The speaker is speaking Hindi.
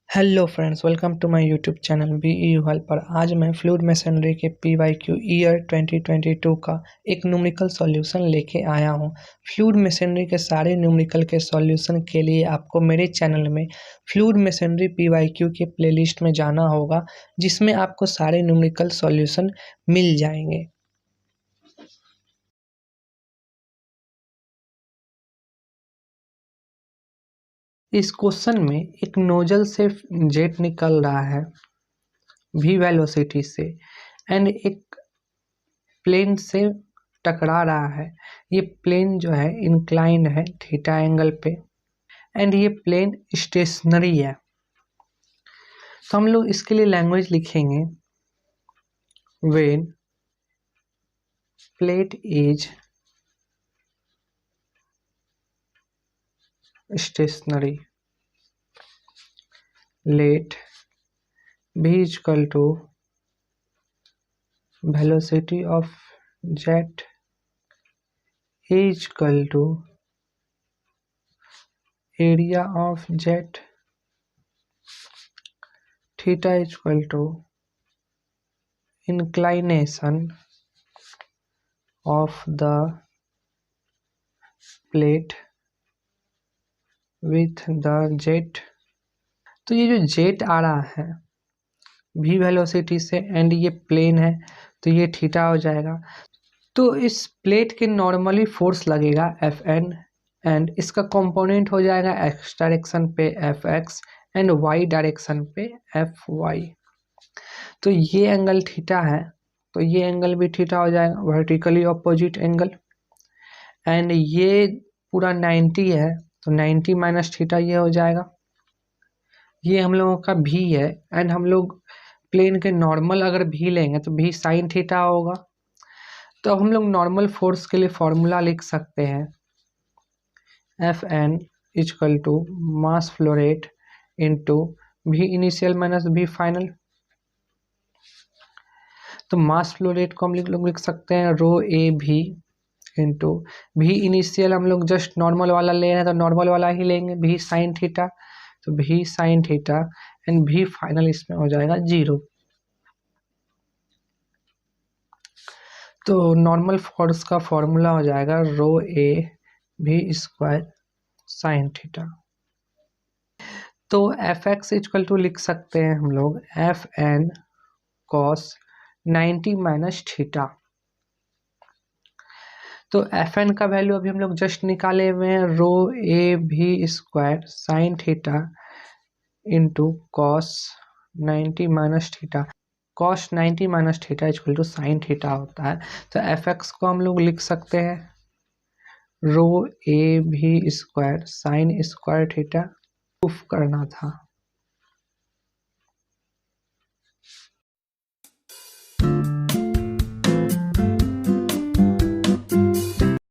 Hello friends, welcome to my YouTube channel B U helper. आज मैं फ्लूइड मैसनरी के PYQ ईयर 2022 का एक न्यूमेरिकल सॉल्यूशन लेके आया हूँ। फ्लूइड मैसनरी के सारे न्यूमेरिकल के सॉल्यूशन के लिए आपको मेरे चैनल में फ्लूइड मैसनरी PYQ के प्लेलिस्ट में जाना होगा, जिसमें आपको सारे न्यूमेरिकल सॉल्यूशन मिल जाएंगे। इस क्वेश्चन में एक नोजल से जेट निकल रहा है v वेलोसिटी से एंड एक प्लेन से टकरा रहा है। ये प्लेन जो है इंक्लाइन है थीटा एंगल पे एंड ये प्लेन स्टेशनरी है। तो हम लोग इसके लिए लैंग्वेज लिखेंगे when plate is stationary let v is equal to velocity of jet is equal to area of jet, theta is equal to inclination of the plate with the jet। तो ये जो जेट आ रहा है v वेलोसिटी से एंड ये प्लेन है तो ये थीटा हो जाएगा। तो इस प्लेट के नॉर्मली फोर्स लगेगा Fn एंड इसका कंपोनेंट हो जाएगा x डायरेक्शन पे Fx एंड y डायरेक्शन पे Fy। तो ये एंगल थीटा है तो ये एंगल भी थीटा हो जाएगा, वर्टिकली ऑपोजिट एंगल। एंड ये पूरा 90 है तो 90 माइनस थीटा ये हो जाएगा। ये हम लोगों का भी है एंड हम लोग प्लेन के नॉर्मल अगर भी लेंगे तो भी साइन थीटा होगा। तो हम लोग नॉर्मल फोर्स के लिए फॉर्मूला लिख सकते हैं Fn equal to mass flow rate into V initial minus V final. तो मास फ्लो रेट को हम लोग लिख सकते हैं रो ए भी इंटू भी इनिशियल। हम लोग जस्ट नॉर्मल वाला ले रहे हैं तो नॉर्मल वाला ही लेंगे भी साइन थीटा, तो भी साइन थीटा एंड भी फाइनल इसमें हो जाएगा 0। तो नॉर्मल फोर्स का फॉर्मूला हो जाएगा रो A V square sine theta. तो Fx इक्वल टू लिख सकते हैं हम लोग Fn कॉस 90 माइनस थीटा। तो Fn का वैल्यू अभी हम लोग जस्ट निकाले हुए हैं rho A V square sine theta into cos 90 minus theta. Cos 90 minus theta equal to sine theta होता है। तो Fx को हम लोग लिख सकते हैं rho A V square sine square theta. Proof करना था।